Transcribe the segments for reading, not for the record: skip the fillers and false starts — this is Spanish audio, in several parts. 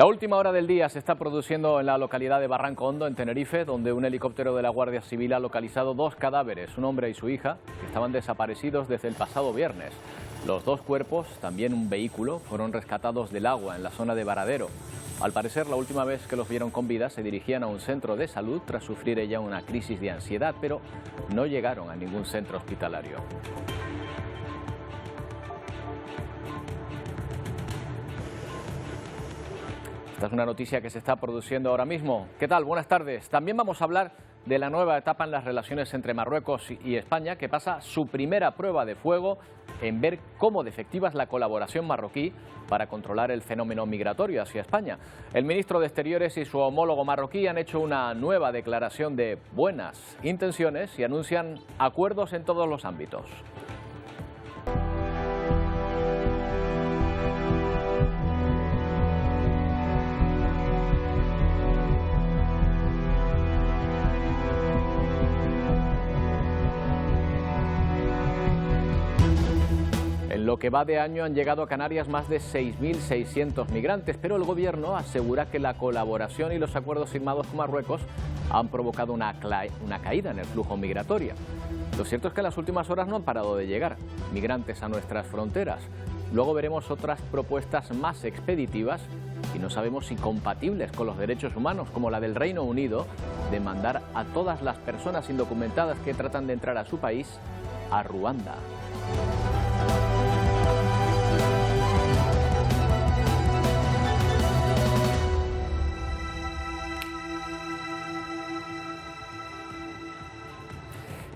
La última hora del día se está produciendo en la localidad de Barranco Hondo, en Tenerife, donde un helicóptero de la Guardia Civil ha localizado dos cadáveres, un hombre y su hija, que estaban desaparecidos desde el pasado viernes. Los dos cuerpos, también un vehículo, fueron rescatados del agua en la zona de Varadero. Al parecer, la última vez que los vieron con vida se dirigían a un centro de salud tras sufrir ella una crisis de ansiedad, pero no llegaron a ningún centro hospitalario. Esta es una noticia que se está produciendo ahora mismo. ¿Qué tal? Buenas tardes. También vamos a hablar de la nueva etapa en las relaciones entre Marruecos y España, que pasa su primera prueba de fuego en ver cómo de efectiva es la colaboración marroquí para controlar el fenómeno migratorio hacia España. El ministro de Exteriores y su homólogo marroquí han hecho una nueva declaración de buenas intenciones y anuncian acuerdos en todos los ámbitos. En lo que va de año han llegado a Canarias más de 6.600 migrantes, pero el gobierno asegura que la colaboración y los acuerdos firmados con Marruecos han provocado una caída en el flujo migratorio. Lo cierto es que en las últimas horas no han parado de llegar migrantes a nuestras fronteras. Luego veremos otras propuestas más expeditivas y no sabemos si compatibles con los derechos humanos, como la del Reino Unido, de mandar a todas las personas indocumentadas que tratan de entrar a su país a Ruanda.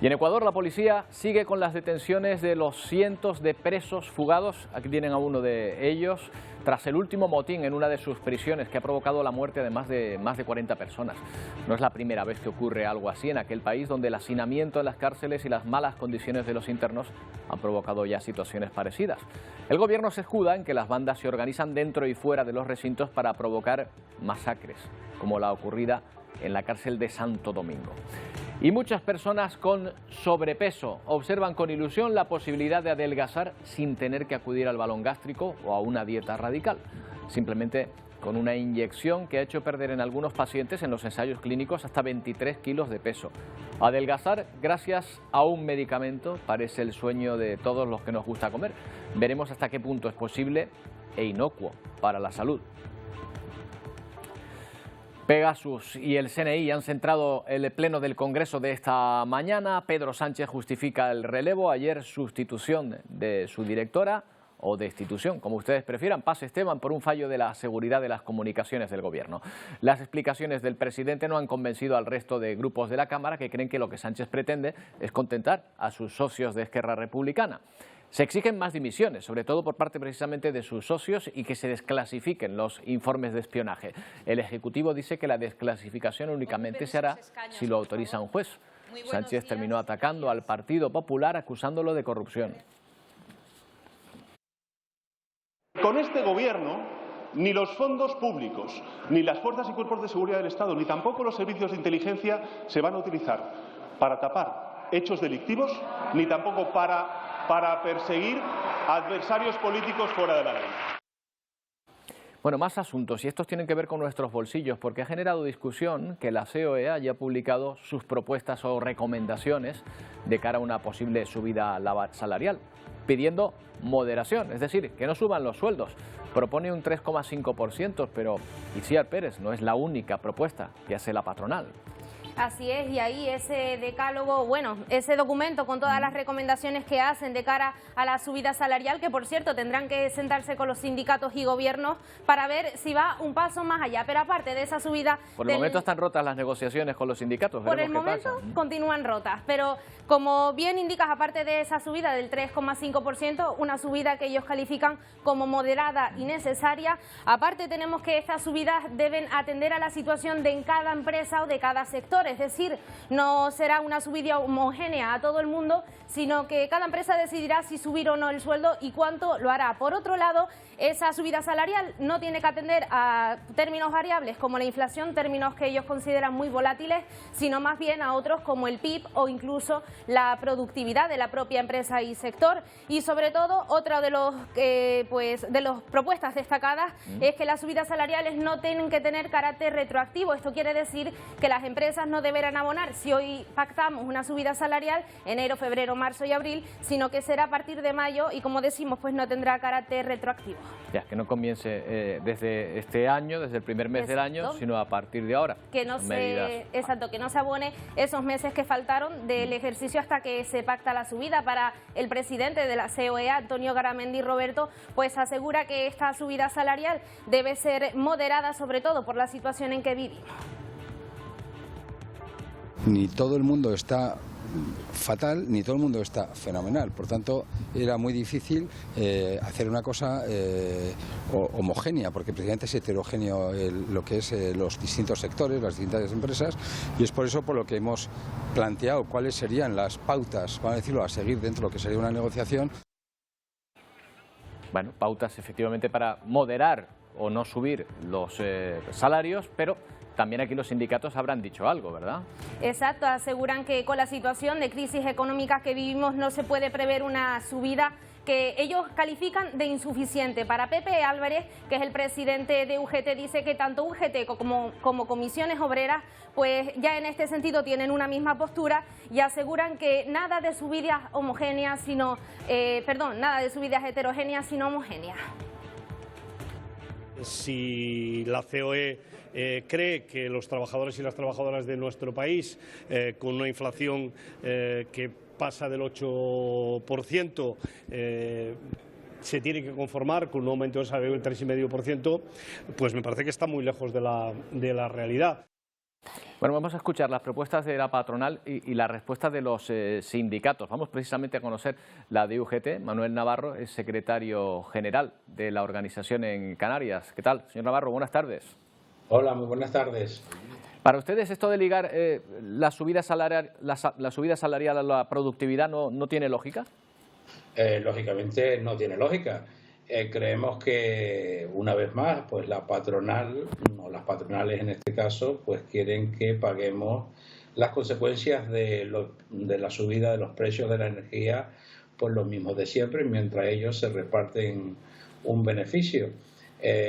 Y en Ecuador la policía sigue con las detenciones de los cientos de presos fugados. Aquí tienen a uno de ellos, tras el último motín en una de sus prisiones que ha provocado la muerte de más de 40 personas. No es la primera vez que ocurre algo así en aquel país, donde el hacinamiento en las cárceles y las malas condiciones de los internos han provocado ya situaciones parecidas. El gobierno se escuda en que las bandas se organizan dentro y fuera de los recintos para provocar masacres, como la ocurrida en la cárcel de Santo Domingo. Y muchas personas con sobrepeso observan con ilusión la posibilidad de adelgazar sin tener que acudir al balón gástrico o a una dieta radical, simplemente con una inyección que ha hecho perder en algunos pacientes en los ensayos clínicos hasta 23 kilos de peso. Adelgazar gracias a un medicamento parece el sueño de todos los que nos gusta comer. Veremos hasta qué punto es posible e inocuo para la salud. Pegasus y el CNI han centrado el pleno del Congreso de esta mañana. Pedro Sánchez justifica el relevo. Ayer sustitución de su directora o destitución, como ustedes prefieran. Paz Esteban por un fallo de la seguridad de las comunicaciones del Gobierno. Las explicaciones del presidente no han convencido al resto de grupos de la Cámara, que creen que lo que Sánchez pretende es contentar a sus socios de Esquerra Republicana. Se exigen más dimisiones, sobre todo por parte precisamente de sus socios, y que se desclasifiquen los informes de espionaje. El Ejecutivo dice que la desclasificación únicamente se hará si lo autoriza un juez. Sánchez terminó atacando al Partido Popular acusándolo de corrupción. Con este gobierno, ni los fondos públicos, ni las fuerzas y cuerpos de seguridad del Estado, ni tampoco los servicios de inteligencia se van a utilizar para tapar hechos delictivos, ni tampoco para perseguir a adversarios políticos fuera de la ley. Bueno, más asuntos, y estos tienen que ver con nuestros bolsillos, porque ha generado discusión que la COE haya publicado sus propuestas o recomendaciones de cara a una posible subida salarial, pidiendo moderación, es decir, que no suban los sueldos. Propone un 3,5%, pero Itziar Pérez no es la única propuesta que hace la patronal. Así es, y ahí ese decálogo, bueno, ese documento con todas las recomendaciones que hacen de cara a la subida salarial, que por cierto tendrán que sentarse con los sindicatos y gobiernos para ver si va un paso más allá. Pero aparte de esa subida... Por el momento están rotas las negociaciones con los sindicatos. Por el momento continúan rotas, pero como bien indicas, aparte de esa subida del 3,5%, una subida que ellos califican como moderada y necesaria, aparte tenemos que estas subidas deben atender a la situación de en cada empresa o de cada sector. sector, es decir, no será una subida homogénea a todo el mundo, sino que cada empresa decidirá si subir o no el sueldo y cuánto lo hará. Por otro lado, esa subida salarial no tiene que atender a términos variables como la inflación, términos que ellos consideran muy volátiles, sino más bien a otros como el PIB o incluso la productividad de la propia empresa y sector. Y sobre todo, otra de las propuestas destacadas es que las subidas salariales no tienen que tener carácter retroactivo. Esto quiere decir que las empresas no deberán abonar, si hoy pactamos una subida salarial, enero, febrero, marzo y abril, sino que será a partir de mayo y, como decimos, pues no tendrá carácter retroactivo. Ya, que no comience desde este año, desde el primer mes del año, sino a partir de ahora. Que no que no se abone esos meses que faltaron del ejercicio hasta que se pacta la subida. Para el presidente de la COE, Antonio Garamendi Roberto, pues asegura que esta subida salarial debe ser moderada, sobre todo por la situación en que vivimos. Ni todo el mundo está fatal, ni todo el mundo está fenomenal. Por tanto, era muy difícil hacer una cosa homogénea, porque precisamente es heterogéneo lo que es los distintos sectores, las distintas empresas, y es por eso por lo que hemos planteado cuáles serían las pautas, vamos a decirlo, a seguir dentro de lo que sería una negociación. Bueno, pautas efectivamente para moderar o no subir los salarios, pero también aquí los sindicatos habrán dicho algo, ¿verdad? Exacto, aseguran que con la situación de crisis económica que vivimos no se puede prever una subida que ellos califican de insuficiente. Para Pepe Álvarez, que es el presidente de UGT, dice que tanto UGT como comisiones obreras, pues ya en este sentido tienen una misma postura y aseguran que nada de subidas homogéneas, sino, nada de subidas heterogéneas, sino homogéneas. Si la COE cree que los trabajadores y las trabajadoras de nuestro país, con una inflación que pasa del 8%, se tiene que conformar con un aumento de salario del 3,5%, pues me parece que está muy lejos de la realidad. Bueno, vamos a escuchar las propuestas de la patronal y la respuesta de los sindicatos. Vamos precisamente a conocer la de UGT. Manuel Navarro es secretario general de la organización en Canarias. ¿Qué tal, señor Navarro? Buenas tardes. Hola, muy buenas tardes. Para ustedes esto de ligar la subida salarial a la productividad no tiene lógica. Lógicamente no tiene lógica. Creemos que una vez más, pues la patronal, o las patronales en este caso, pues quieren que paguemos las consecuencias de la subida de los precios de la energía por los mismos de siempre, mientras ellos se reparten un beneficio.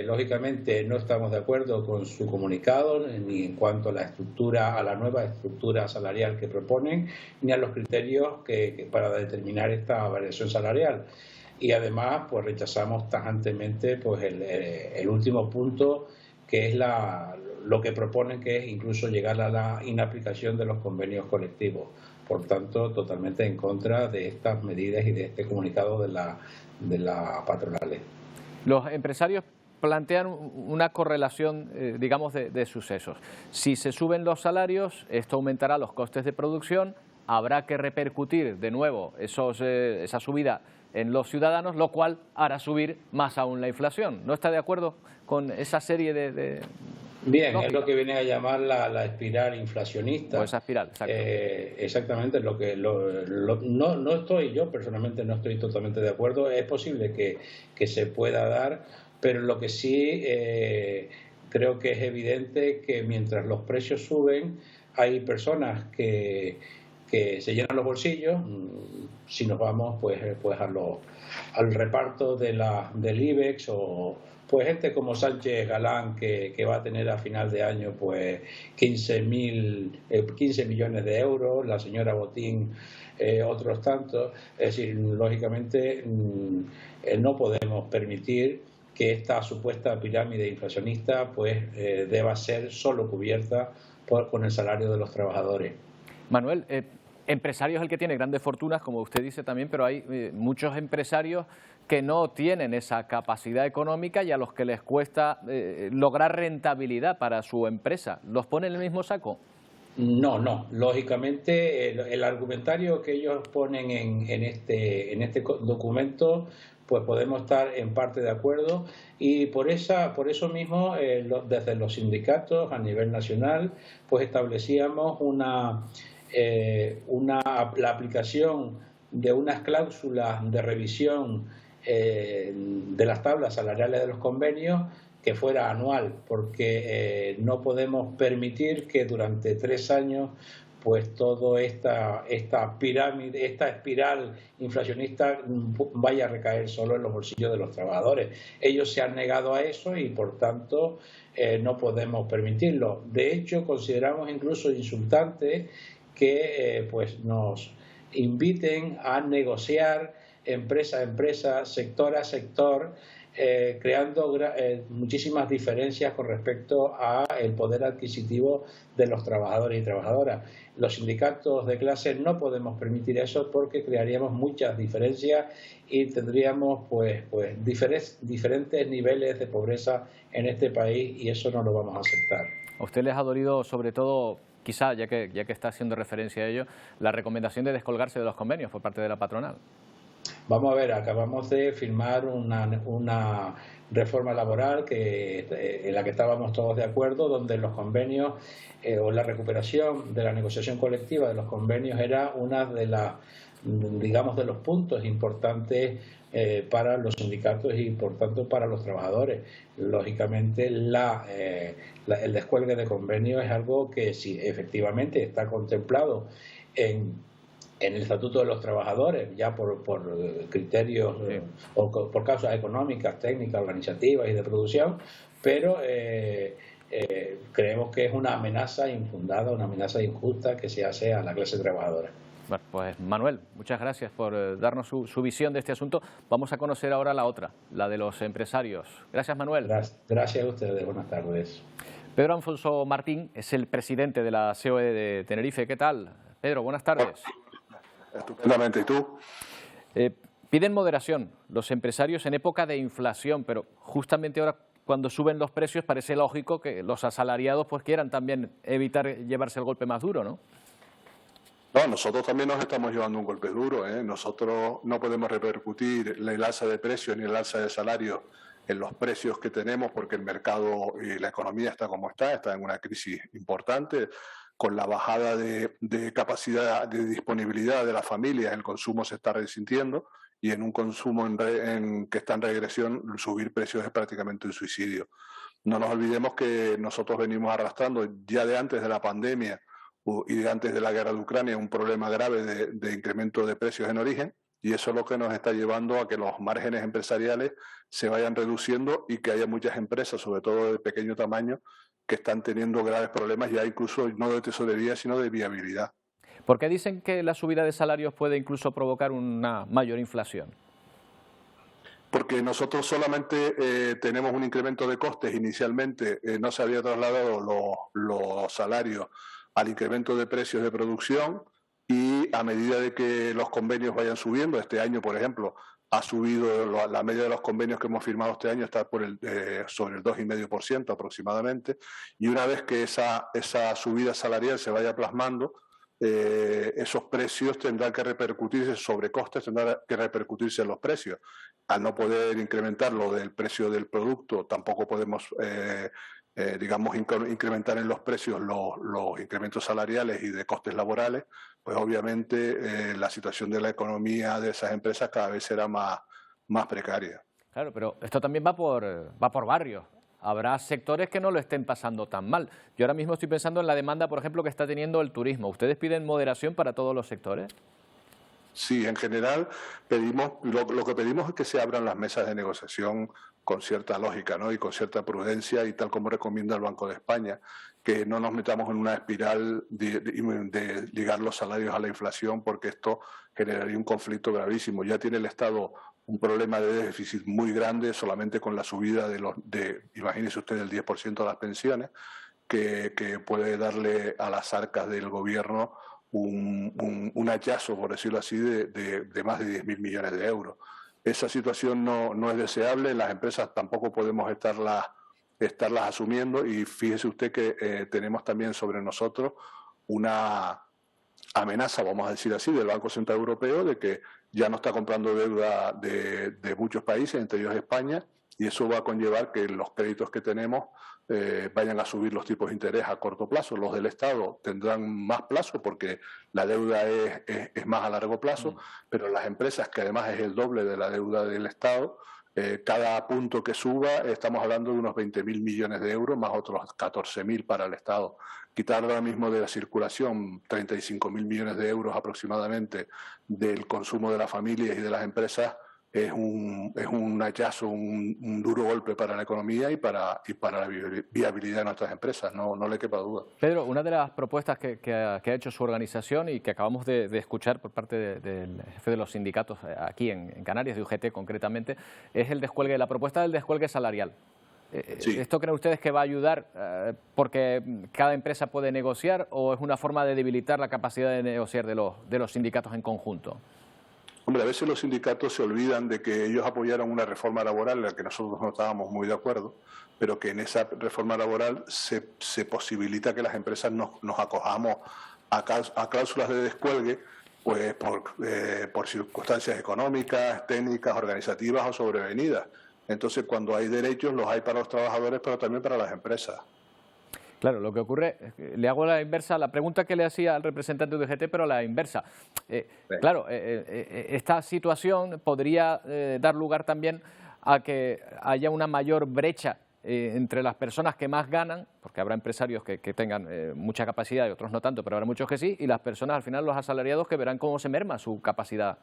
Lógicamente no estamos de acuerdo con su comunicado, ni en cuanto a la nueva estructura salarial que proponen, ni a los criterios para determinar esta variación salarial. Y además, pues rechazamos tajantemente pues el último punto, que es lo que proponen, que es incluso llegar a la inaplicación de los convenios colectivos. Por tanto, totalmente en contra de estas medidas y de este comunicado de la patronal. Los empresarios plantean una correlación, digamos, de sucesos. Si se suben los salarios, esto aumentará los costes de producción, habrá que repercutir de nuevo esa subida en los ciudadanos, lo cual hará subir más aún la inflación. ¿No está de acuerdo con esa serie de Bien, lógica? Es lo que viene a llamar la espiral inflacionista. O esa espiral, exacto. Exactamente, no estoy, yo personalmente no estoy totalmente de acuerdo. Es posible que se pueda dar, pero lo que sí creo que es evidente que mientras los precios suben, hay personas que se llenan los bolsillos. Si nos vamos pues al reparto del IBEX, o pues gente como Sánchez Galán, que va a tener a final de año pues 15 millones de euros, la señora Botín otros tantos. Es decir, lógicamente no podemos permitir que esta supuesta pirámide inflacionista pues deba ser solo cubierta con el salario de los trabajadores. Manuel, empresario es el que tiene grandes fortunas, como usted dice también, pero hay muchos empresarios que no tienen esa capacidad económica y a los que les cuesta lograr rentabilidad para su empresa. ¿Los pone en el mismo saco? No. Lógicamente, el argumentario que ellos ponen en este documento, pues podemos estar en parte de acuerdo, y por eso mismo, desde los sindicatos a nivel nacional, pues establecíamos la aplicación de unas cláusulas de revisión de las tablas salariales de los convenios, que fuera anual, porque no podemos permitir que durante 3 años pues toda esta pirámide, esta espiral inflacionista vaya a recaer solo en los bolsillos de los trabajadores. Ellos se han negado a eso y por tanto no podemos permitirlo. De hecho, consideramos incluso insultante que pues nos inviten a negociar empresa a empresa, sector a sector, creando muchísimas diferencias con respecto al poder adquisitivo de los trabajadores y trabajadoras. Los sindicatos de clase no podemos permitir eso, porque crearíamos muchas diferencias y tendríamos pues diferentes niveles de pobreza en este país, y eso no lo vamos a aceptar. ¿A usted les ha dolido, sobre todo, quizá, ya que está haciendo referencia a ello, la recomendación de descolgarse de los convenios por parte de la patronal? Vamos a ver, acabamos de firmar una reforma laboral en la que estábamos todos de acuerdo, donde los convenios o la recuperación de la negociación colectiva de los convenios era una de de los puntos importantes para los sindicatos y por tanto para los trabajadores. Lógicamente el descuelgue de convenios es algo que sí, efectivamente está contemplado en el Estatuto de los Trabajadores, ya por criterios o por causas económicas, técnicas, organizativas y de producción, pero creemos que es una amenaza infundada, una amenaza injusta que se hace a la clase trabajadora. Bueno, pues Manuel, muchas gracias por darnos su visión de este asunto. Vamos a conocer ahora la otra, la de los empresarios. Gracias, Manuel. Gracias a ustedes, buenas tardes. Pedro Alfonso Martín es el presidente de la COE de Tenerife. ¿Qué tal? Pedro, buenas tardes. Estupendamente, ¿y tú? Piden moderación los empresarios en época de inflación, pero justamente ahora, cuando suben los precios, parece lógico que los asalariados pues quieran también evitar llevarse el golpe más duro, ¿no? No, nosotros también nos estamos llevando un golpe duro, ¿eh? Nosotros no podemos repercutir el alza de precios ni el alza de salarios en los precios que tenemos, porque el mercado y la economía está como está en una crisis importante. Con la bajada de capacidad de disponibilidad de las familias, el consumo se está resintiendo, y en un consumo que está en regresión, subir precios es prácticamente un suicidio. No nos olvidemos que nosotros venimos arrastrando ya de antes de la pandemia y de antes de la guerra de Ucrania un problema grave de incremento de precios en origen, y eso es lo que nos está llevando a que los márgenes empresariales se vayan reduciendo y que haya muchas empresas, sobre todo de pequeño tamaño, que están teniendo graves problemas ya incluso no de tesorería, sino de viabilidad. ¿Por qué dicen que la subida de salarios puede incluso provocar una mayor inflación? Porque nosotros solamente tenemos un incremento de costes. Inicialmente no se había trasladado los salarios al incremento de precios de producción, y a medida de que los convenios vayan subiendo, este año, por ejemplo, ha subido la media de los convenios que hemos firmado este año, está sobre el 2,5% aproximadamente, y una vez que esa subida salarial se vaya plasmando, esos precios tendrán que repercutirse sobre costes, tendrán que repercutirse en los precios. Al no poder incrementar lo del precio del producto, tampoco podemos incrementar en los precios los incrementos salariales y de costes laborales, pues obviamente la situación de la economía de esas empresas cada vez será más precaria. Claro, pero esto también va por barrios. Habrá sectores que no lo estén pasando tan mal. Yo ahora mismo estoy pensando en la demanda, por ejemplo, que está teniendo el turismo. ¿Ustedes piden moderación para todos los sectores? Sí, en general lo que pedimos es que se abran las mesas de negociación con cierta lógica, ¿no? Y con cierta prudencia, y tal como recomienda el Banco de España, que no nos metamos en una espiral de ligar los salarios a la inflación, porque esto generaría un conflicto gravísimo. Ya tiene el Estado un problema de déficit muy grande solamente con la subida imagínese usted, del 10% de las pensiones, que puede darle a las arcas del gobierno un hachazo, por decirlo así, de más de 10.000 millones de euros. Esa situación no es deseable, las empresas tampoco podemos estarlas asumiendo, y fíjese usted que tenemos también sobre nosotros una amenaza, vamos a decir así, del Banco Central Europeo de que ya no está comprando deuda de muchos países, entre ellos España, y eso va a conllevar que los créditos que tenemos vayan a subir los tipos de interés a corto plazo. Los del Estado tendrán más plazo porque la deuda es más a largo plazo, pero las empresas, que además es el doble de la deuda del Estado, cada punto que suba estamos hablando de unos 20.000 millones de euros más otros 14.000 para el Estado. Quitar ahora mismo de la circulación 35.000 millones de euros aproximadamente del consumo de las familias y de las empresas es un hachazo, un duro golpe para la economía y para la viabilidad de nuestras empresas, no le quepa duda. Pedro, una de las propuestas que ha hecho su organización y que acabamos de escuchar por parte del jefe de los sindicatos aquí en Canarias, de UGT concretamente, es el descuelgue, la propuesta del descuelgue salarial. Sí. ¿Esto creen ustedes que va a ayudar porque cada empresa puede negociar o es una forma de debilitar la capacidad de negociar de los sindicatos en conjunto? Hombre, a veces los sindicatos se olvidan de que ellos apoyaron una reforma laboral en la que nosotros no estábamos muy de acuerdo, pero que en esa reforma laboral se posibilita que las empresas nos acojamos a cláusulas de descuelgue pues por circunstancias económicas, técnicas, organizativas o sobrevenidas. Entonces, cuando hay derechos, los hay para los trabajadores, pero también para las empresas. Claro, lo que ocurre, le hago la inversa, la pregunta que le hacía al representante de UGT, pero la inversa. Claro, esta situación podría dar lugar también a que haya una mayor brecha entre las personas que más ganan, porque habrá empresarios que tengan mucha capacidad y otros no tanto, pero habrá muchos que sí, y las personas, al final, los asalariados, que verán cómo se merma su capacidad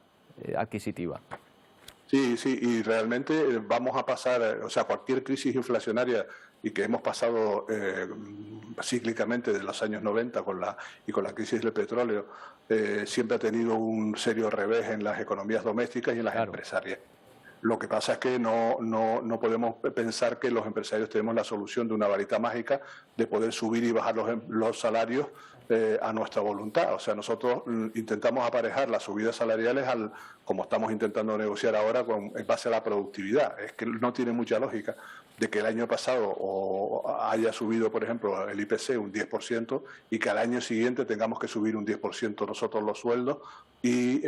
adquisitiva. Sí, y realmente vamos a pasar, o sea, cualquier crisis inflacionaria y que hemos pasado cíclicamente de los años 90 con la crisis del petróleo, siempre ha tenido un serio revés en las economías domésticas y en las empresarias. Lo que pasa es que no podemos pensar que los empresarios tenemos la solución de una varita mágica de poder subir y bajar los salarios a nuestra voluntad. O sea, nosotros intentamos aparejar las subidas salariales como estamos intentando negociar ahora en base a la productividad. Es que no tiene mucha lógica de que el año pasado haya subido, por ejemplo, el IPC un 10% y que al año siguiente tengamos que subir un 10% nosotros los sueldos y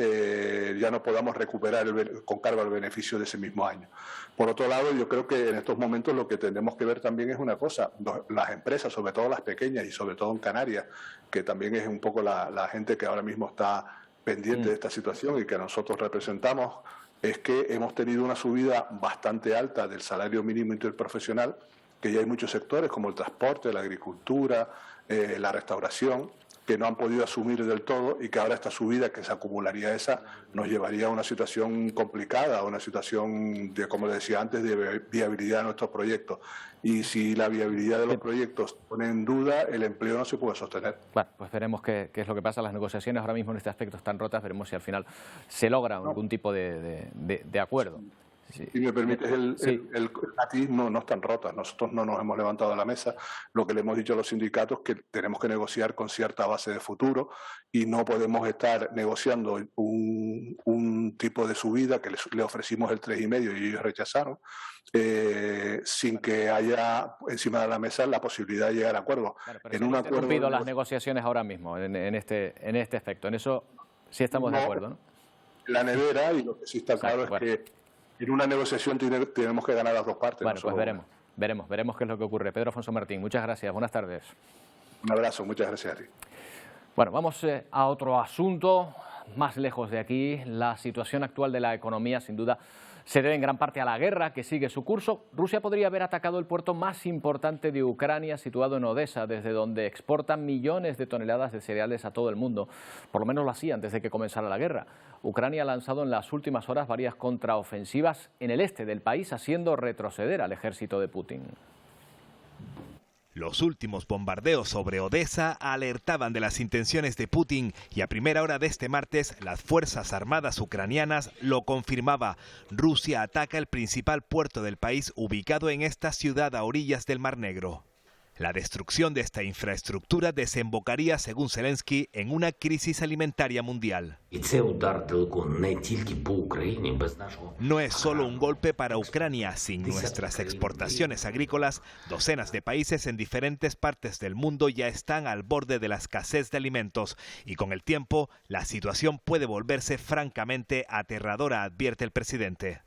ya no podamos recuperar con cargo el beneficio de ese mismo año. Por otro lado, yo creo que en estos momentos lo que tenemos que ver también es una cosa. Las empresas, sobre todo las pequeñas y sobre todo en Canarias, que también es un poco la gente que ahora mismo está pendiente de esta situación y que nosotros representamos, es que hemos tenido una subida bastante alta del salario mínimo interprofesional, que ya hay muchos sectores como el transporte, la agricultura, la restauración, que no han podido asumir del todo y que ahora esta subida que se acumularía nos llevaría a una situación complicada, a una situación de, como decía antes, de viabilidad de nuestros proyectos. Y si la viabilidad de los proyectos pone en duda, el empleo no se puede sostener. Bueno, pues veremos qué es lo que pasa. Las negociaciones ahora mismo en este aspecto están rotas, veremos si al final se logra algún tipo de acuerdo. Sí. Si me permites, el matiz no están rotas. Nosotros no nos hemos levantado de la mesa. Lo que le hemos dicho a los sindicatos es que tenemos que negociar con cierta base de futuro y no podemos estar negociando un tipo de subida que le ofrecimos el 3,5 y ellos rechazaron, sin que haya encima de la mesa la posibilidad de llegar a acuerdos. Claro, pero en un acuerdo interrumpido las negociaciones ahora mismo en este aspecto. En eso sí estamos de acuerdo, ¿no? La nevera, y lo que sí está claro es que en una negociación tenemos que ganar las dos partes. Bueno, pues veremos qué es lo que ocurre. Pedro Afonso Martín, muchas gracias, buenas tardes. Un abrazo, muchas gracias a ti. Bueno, vamos a otro asunto, más lejos de aquí. La situación actual de la economía, sin duda, se debe en gran parte a la guerra que sigue su curso. Rusia podría haber atacado el puerto más importante de Ucrania, situado en Odesa, desde donde exportan millones de toneladas de cereales a todo el mundo. Por lo menos lo hacía antes de que comenzara la guerra. Ucrania ha lanzado en las últimas horas varias contraofensivas en el este del país, haciendo retroceder al ejército de Putin. Los últimos bombardeos sobre Odesa alertaban de las intenciones de Putin y a primera hora de este martes las Fuerzas Armadas ucranianas lo confirmaba. Rusia ataca el principal puerto del país ubicado en esta ciudad a orillas del Mar Negro. La destrucción de esta infraestructura desembocaría, según Zelensky, en una crisis alimentaria mundial. No es solo un golpe para Ucrania. Sin nuestras exportaciones agrícolas, docenas de países en diferentes partes del mundo ya están al borde de la escasez de alimentos. Y con el tiempo, la situación puede volverse francamente aterradora, advierte el presidente.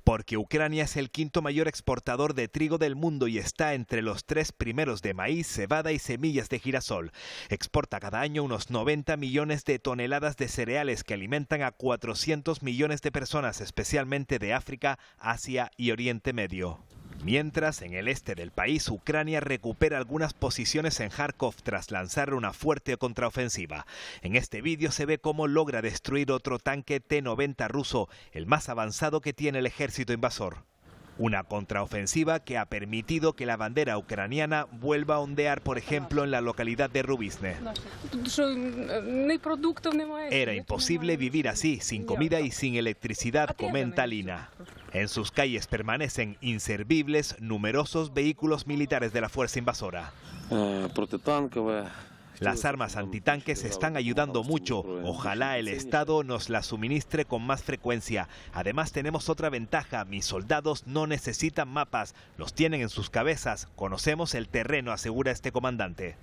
Porque Ucrania es el quinto mayor exportador de trigo del mundo y está entre los 3 primeros de maíz, cebada y semillas de girasol. Exporta cada año unos 90 millones de toneladas de cereales que alimentan a 400 millones de personas, especialmente de África, Asia y Oriente Medio. Mientras, en el este del país, Ucrania recupera algunas posiciones en Kharkov tras lanzar una fuerte contraofensiva. En este vídeo se ve cómo logra destruir otro tanque T-90 ruso, el más avanzado que tiene el ejército invasor. Una contraofensiva que ha permitido que la bandera ucraniana vuelva a ondear, por ejemplo, en la localidad de Rubizne. Era imposible vivir así, sin comida y sin electricidad, comenta Lina. En sus calles permanecen inservibles numerosos vehículos militares de la fuerza invasora. Las armas antitanques están ayudando mucho. Ojalá el Estado nos las suministre con más frecuencia. Además tenemos otra ventaja. Mis soldados no necesitan mapas. Los tienen en sus cabezas. Conocemos el terreno, asegura este comandante.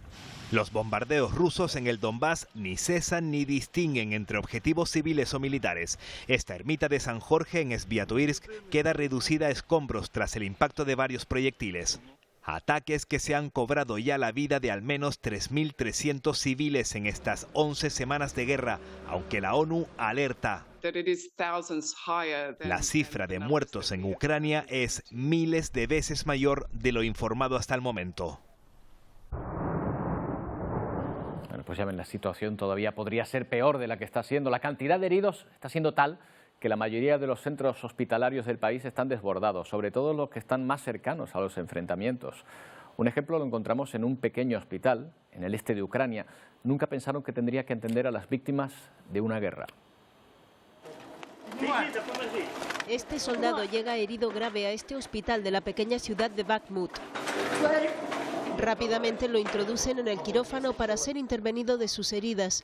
Los bombardeos rusos en el Donbass ni cesan ni distinguen entre objetivos civiles o militares. Esta ermita de San Jorge en Sviatoirsk queda reducida a escombros tras el impacto de varios proyectiles. Ataques que se han cobrado ya la vida de al menos 3.300 civiles en estas 11 semanas de guerra, aunque la ONU alerta. La cifra de muertos en Ucrania es miles de veces mayor de lo informado hasta el momento. Bueno, pues ya ven, la situación todavía podría ser peor de la que está siendo. La cantidad de heridos está siendo tal que la mayoría de los centros hospitalarios del país están desbordados, sobre todo los que están más cercanos a los enfrentamientos. Un ejemplo lo encontramos en un pequeño hospital en el este de Ucrania. Nunca pensaron que tendría que atender a las víctimas de una guerra. Este soldado llega herido grave a este hospital de la pequeña ciudad de Bakhmut. Rápidamente lo introducen en el quirófano para ser intervenido de sus heridas.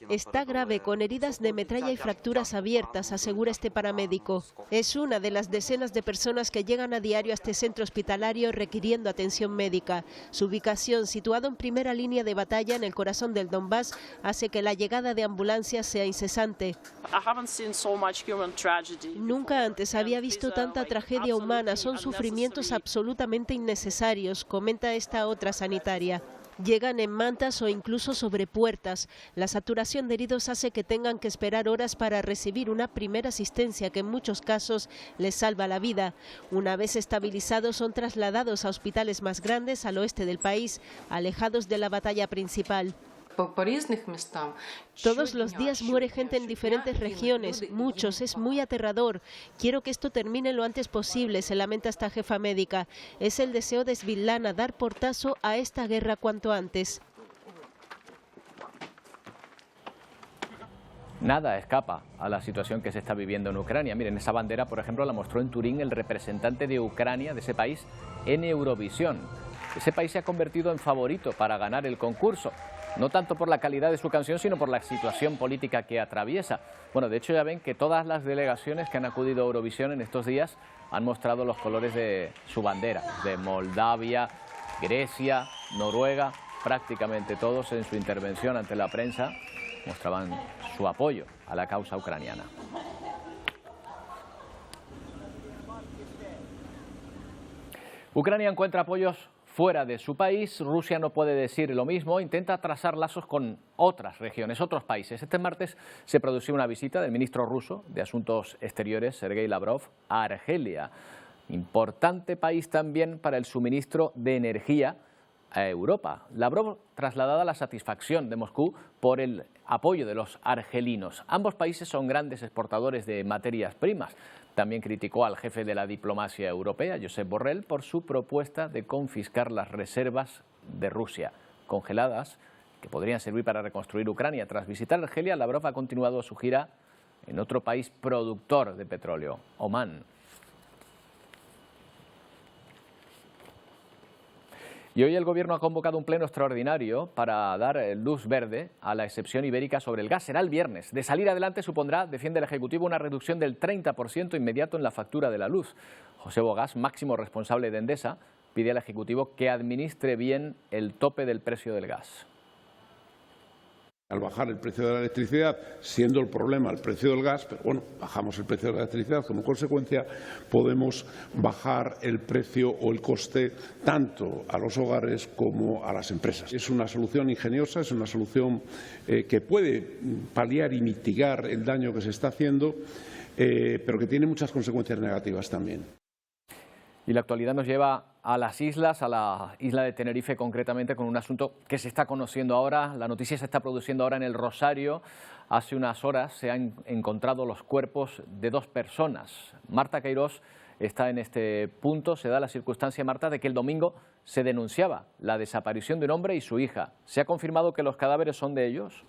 Está grave, con heridas de metralla y fracturas abiertas, asegura este paramédico. Es una de las decenas de personas que llegan a diario a este centro hospitalario requiriendo atención médica. Su ubicación, situado en primera línea de batalla en el corazón del Donbass, hace que la llegada de ambulancias sea incesante. Nunca antes había visto tanta tragedia humana. Son sufrimientos absolutamente innecesarios, comenta esta otra sanitaria. Llegan en mantas o incluso sobre puertas. La saturación de heridos hace que tengan que esperar horas para recibir una primera asistencia que en muchos casos les salva la vida. Una vez estabilizados son trasladados a hospitales más grandes al oeste del país, alejados de la batalla principal. Todos los días muere gente en diferentes regiones, muchos, es muy aterrador. Quiero que esto termine lo antes posible, se lamenta esta jefa médica. Es el deseo de Svitlana dar portazo a esta guerra cuanto antes. Nada escapa a la situación que se está viviendo en Ucrania. Miren, esa bandera, por ejemplo, la mostró en Turín el representante de Ucrania, de ese país, en Eurovisión. Ese país se ha convertido en favorito para ganar el concurso. No tanto por la calidad de su canción, sino por la situación política que atraviesa. Bueno, de hecho ya ven que todas las delegaciones que han acudido a Eurovisión en estos días han mostrado los colores de su bandera, de Moldavia, Grecia, Noruega, prácticamente todos en su intervención ante la prensa mostraban su apoyo a la causa ucraniana. Ucrania encuentra apoyos fuera de su país. Rusia no puede decir lo mismo, intenta trazar lazos con otras regiones, otros países. Este martes se produjo una visita del ministro ruso de Asuntos Exteriores, Sergei Lavrov, a Argelia, importante país también para el suministro de energía a Europa. Lavrov trasladaba la satisfacción de Moscú por el apoyo de los argelinos. Ambos países son grandes exportadores de materias primas. También criticó al jefe de la diplomacia europea, Josep Borrell, por su propuesta de confiscar las reservas de Rusia, congeladas, que podrían servir para reconstruir Ucrania. Tras visitar Argelia, Lavrov ha continuado su gira en otro país productor de petróleo, Omán. Y hoy el Gobierno ha convocado un pleno extraordinario para dar luz verde a la excepción ibérica sobre el gas. Será el viernes. De salir adelante supondrá, defiende el Ejecutivo, una reducción del 30% inmediato en la factura de la luz. José Bogás, máximo responsable de Endesa, pide al Ejecutivo que administre bien el tope del precio del gas. Al bajar el precio de la electricidad, siendo el problema el precio del gas, pero bueno, bajamos el precio de la electricidad, como consecuencia podemos bajar el precio o el coste tanto a los hogares como a las empresas. Es una solución ingeniosa, es una solución que puede paliar y mitigar el daño que se está haciendo, pero que tiene muchas consecuencias negativas también. Y la actualidad nos lleva a las islas, a la isla de Tenerife concretamente, con un asunto que se está conociendo ahora. La noticia se está produciendo ahora en El Rosario. Hace unas horas se han encontrado los cuerpos de 2 personas. Marta Queirós está en este punto. Se da la circunstancia, Marta, de que el domingo se denunciaba la desaparición de un hombre y su hija. ¿Se ha confirmado que los cadáveres son de ellos?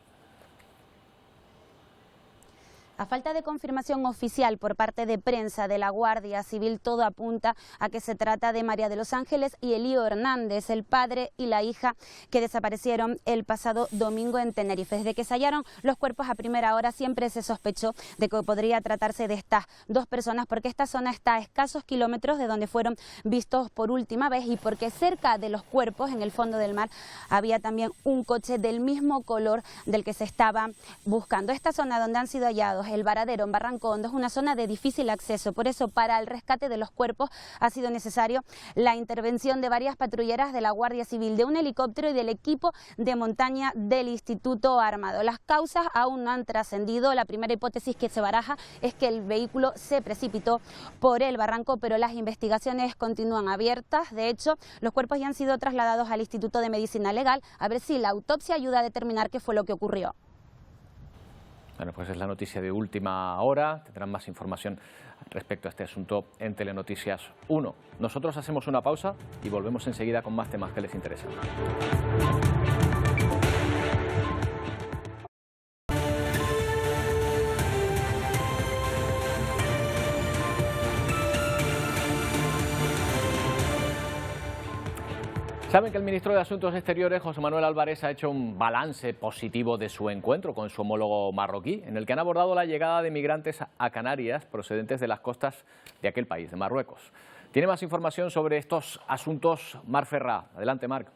A falta de confirmación oficial por parte de prensa de la Guardia Civil, todo apunta a que se trata de María de los Ángeles y Elío Hernández, el padre y la hija que desaparecieron el pasado domingo en Tenerife. Desde que se hallaron los cuerpos a primera hora siempre se sospechó de que podría tratarse de estas 2 personas, porque esta zona está a escasos kilómetros de donde fueron vistos por última vez y porque cerca de los cuerpos, en el fondo del mar, había también un coche del mismo color del que se estaba buscando. Esta zona donde han sido hallados el Varadero en Barranco Hondo es una zona de difícil acceso, por eso para el rescate de los cuerpos ha sido necesario la intervención de varias patrulleras de la Guardia Civil, de un helicóptero y del equipo de montaña del Instituto Armado. Las causas aún no han trascendido. La primera hipótesis que se baraja es que el vehículo se precipitó por el barranco, pero las investigaciones continúan abiertas. De hecho, los cuerpos ya han sido trasladados al Instituto de Medicina Legal a ver si la autopsia ayuda a determinar qué fue lo que ocurrió. Bueno, pues es la noticia de última hora. Tendrán más información respecto a este asunto en Telenoticias 1. Nosotros hacemos una pausa y volvemos enseguida con más temas que les interesan. Saben que el ministro de Asuntos Exteriores, José Manuel Álvarez, ha hecho un balance positivo de su encuentro con su homólogo marroquí, en el que han abordado la llegada de migrantes a Canarias procedentes de las costas de aquel país, de Marruecos. Tiene más información sobre estos asuntos Marc Ferrá. Adelante, Marc.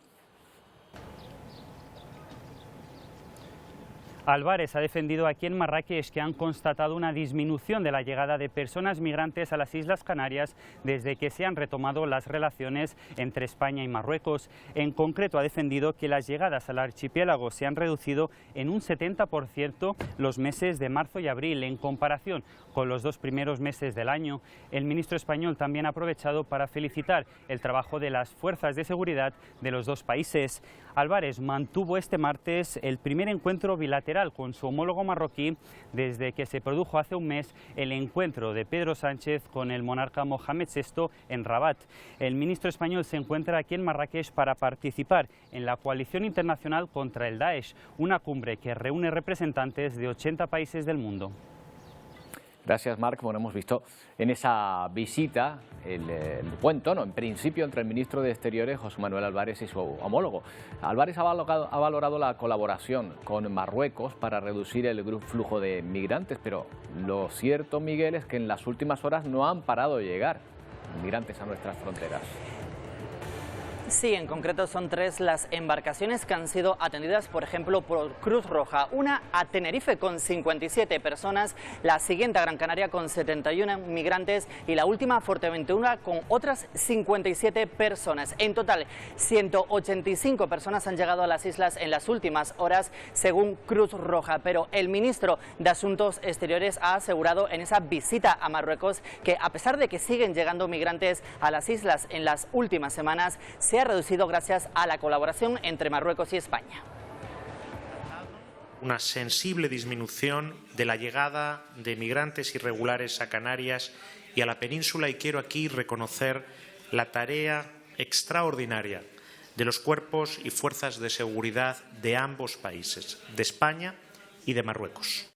Álvarez ha defendido aquí en Marrakech que han constatado una disminución de la llegada de personas migrantes a las Islas Canarias desde que se han retomado las relaciones entre España y Marruecos. En concreto, ha defendido que las llegadas al archipiélago se han reducido en un 70% los meses de marzo y abril, en comparación con los 2 primeros meses del año. El ministro español también ha aprovechado para felicitar el trabajo de las fuerzas de seguridad de los 2 países. Álvarez mantuvo este martes el primer encuentro bilateral con su homólogo marroquí desde que se produjo hace un mes el encuentro de Pedro Sánchez con el monarca Mohamed VI en Rabat. El ministro español se encuentra aquí en Marrakech para participar en la coalición internacional contra el Daesh, una cumbre que reúne representantes de 80 países del mundo. Gracias, Marc. Bueno, hemos visto en esa visita el buen tono, en principio, entre el ministro de Exteriores, José Manuel Álvarez, y su homólogo. Álvarez ha valorado la colaboración con Marruecos para reducir el flujo de migrantes, pero lo cierto, Miguel, es que en las últimas horas no han parado de llegar migrantes a nuestras fronteras. Sí, en concreto son 3 las embarcaciones que han sido atendidas, por ejemplo, por Cruz Roja. Una a Tenerife con 57 personas, la siguiente a Gran Canaria con 71 migrantes y la última a Fuerteventura con otras 57 personas. En total, 185 personas han llegado a las islas en las últimas horas, según Cruz Roja. Pero el ministro de Asuntos Exteriores ha asegurado en esa visita a Marruecos que, a pesar de que siguen llegando migrantes a las islas en las últimas semanas, se ha reducido gracias a la colaboración entre Marruecos y España. Una sensible disminución de la llegada de migrantes irregulares a Canarias y a la península, y quiero aquí reconocer la tarea extraordinaria de los cuerpos y fuerzas de seguridad de ambos países, de España y de Marruecos.